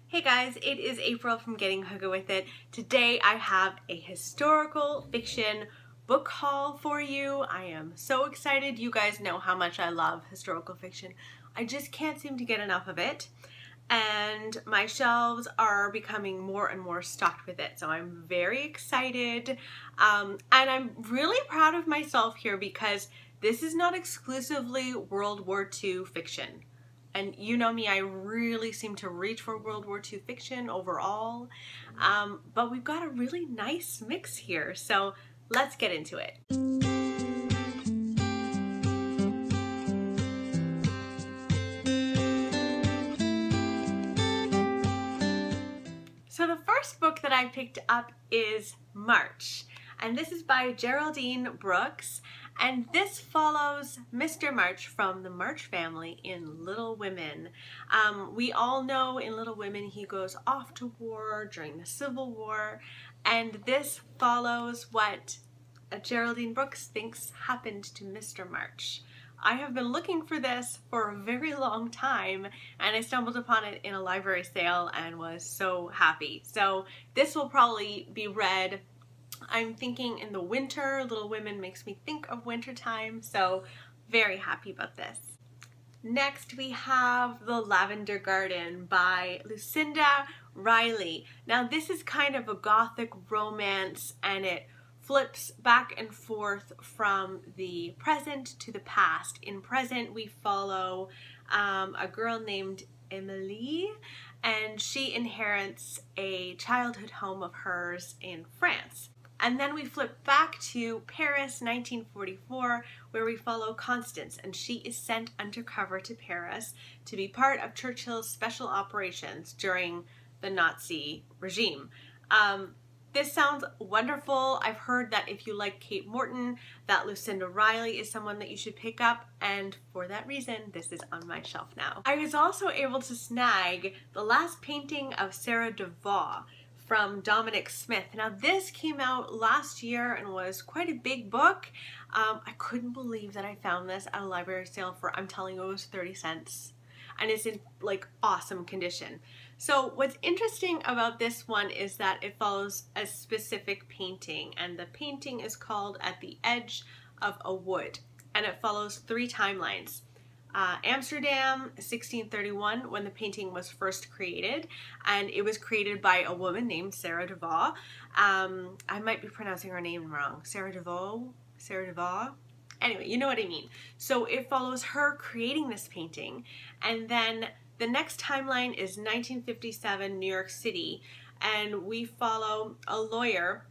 Hey guys, it is April from Getting Huggy With It. Today I have a historical fiction book haul for you. I am so excited. You guys know how much I love historical fiction. I just can't seem to get enough of it. And my shelves are becoming more and more stocked with it. So I'm very excited. And I'm really proud of myself here because this is not exclusively World War II fiction. And you know me, I really seem to reach for World War II fiction overall. But we've got a really nice mix here. So let's get into it. So the first book that I picked up is March, and this is by Geraldine Brooks, and this follows Mr. March from the March family in Little Women. We all know in Little Women he goes off to war during the Civil War, and this follows what Geraldine Brooks thinks happened to Mr. March. I have been looking for this for a very long time and I stumbled upon it in a library sale and was so happy. So this will probably be read, I'm thinking, in the winter. Little Women makes me think of wintertime, so very happy about this. Next we have The Lavender Garden by Lucinda Riley. Now this is kind of a gothic romance and it flips back and forth from the present to the past. In present, we follow a girl named Emily, and she inherits a childhood home of hers in France. And then we flip back to Paris, 1944, where we follow Constance, and she is sent undercover to Paris to be part of Churchill's special operations during the Nazi regime. This sounds wonderful. I've heard that if you like Kate Morton, that Lucinda Riley is someone that you should pick up, and for that reason, this is on my shelf now. I was also able to snag The Last Painting of Sara from Dominic Smith. Now this came out last year and was quite a big book. I couldn't believe that I found this at a library sale for, I'm telling you, it was 30 cents. And it's in like awesome condition. So what's interesting about this one is that it follows a specific painting, and the painting is called At the Edge of a Wood, and it follows 3 timelines. Amsterdam, 1631, when the painting was first created, and it was created by a woman named Sara Devaux. I might be pronouncing her name wrong. Sara Devaux? Anyway, you know what I mean. So it follows her creating this painting, and then the next timeline is 1957, New York City, and we follow a lawyer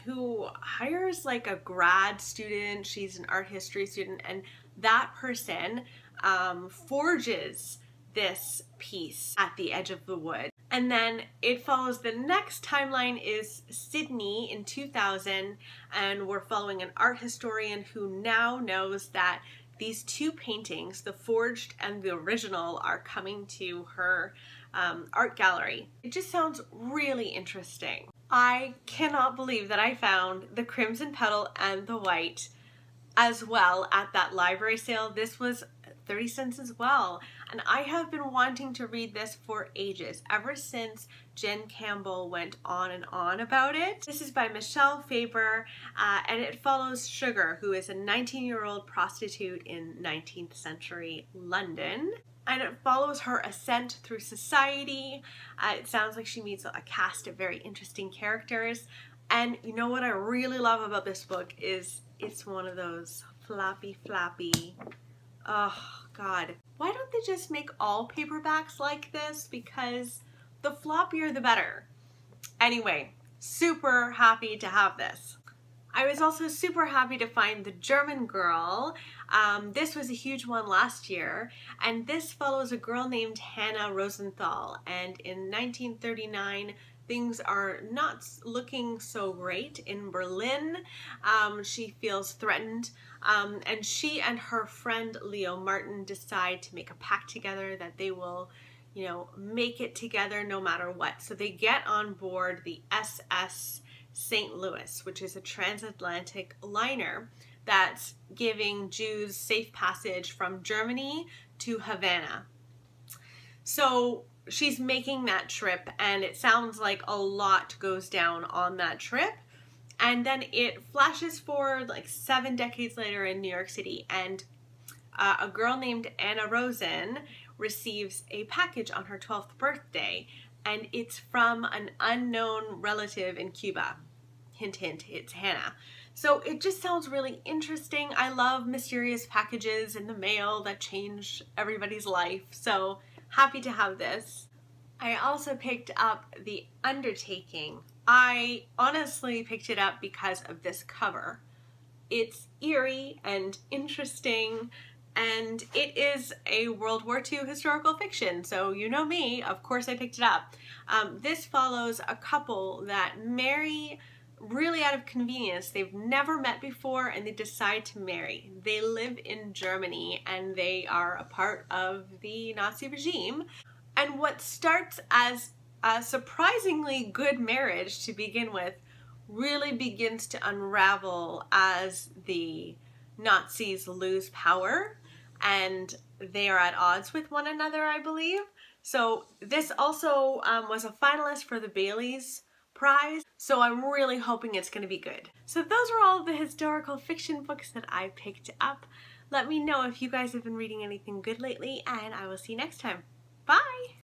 who hires like a grad student. She's an art history student, and that person forges this piece at the edge of the wood. And then it follows, the next timeline is Sydney in 2000, and we're following an art historian who now knows that these 2 paintings, the forged and the original, are coming to her art gallery. It just sounds really interesting. I cannot believe that I found the Crimson Petal and the White as well at that library sale. This was 30 cents as well, and I have been wanting to read this for ages, ever since Jen Campbell went on and on about it. This is by Michelle Faber, and it follows Sugar, who is a 19-year-old prostitute in 19th century London, and it follows her ascent through society. It sounds like she meets a cast of very interesting characters, and you know what I really love about this book is it's one of those floppy, oh God, why don't they just make all paperbacks like this? Because the floppier the better. Anyway, super happy to have this. I was also super happy to find The German Girl. This was a huge one last year, and this follows a girl named Hannah Rosenthal, and in 1939 things are not looking so great in Berlin. She feels threatened, and she and her friend Leo Martin decide to make a pact together that they will, you know, make it together no matter what. So they get on board the SS St. Louis, which is a transatlantic liner that's giving Jews safe passage from Germany to Havana. So she's making that trip, and it sounds like a lot goes down on that trip. And then it flashes forward like 7 decades later in New York City, and a girl named Anna Rosen receives a package on her 12th birthday, and it's from an unknown relative in Cuba. Hint, hint, it's Hannah. So it just sounds really interesting. I love mysterious packages in the mail that change everybody's life, so happy to have this. I also picked up The Undertaking. I honestly picked it up because of this cover. It's eerie and interesting, and it is a World War II historical fiction, so you know me, of course I picked it up. This follows a couple that marry really out of convenience. They've never met before, and they decide to marry. They live in Germany, and they are a part of the Nazi regime. And what starts as a surprisingly good marriage to begin with really begins to unravel as the Nazis lose power, and they are at odds with one another, I believe. So this also was a finalist for the Bailey's Prize, so I'm really hoping it's going to be good. So those are all the historical fiction books that I picked up. Let me know if you guys have been reading anything good lately, and I will see you next time. Bye!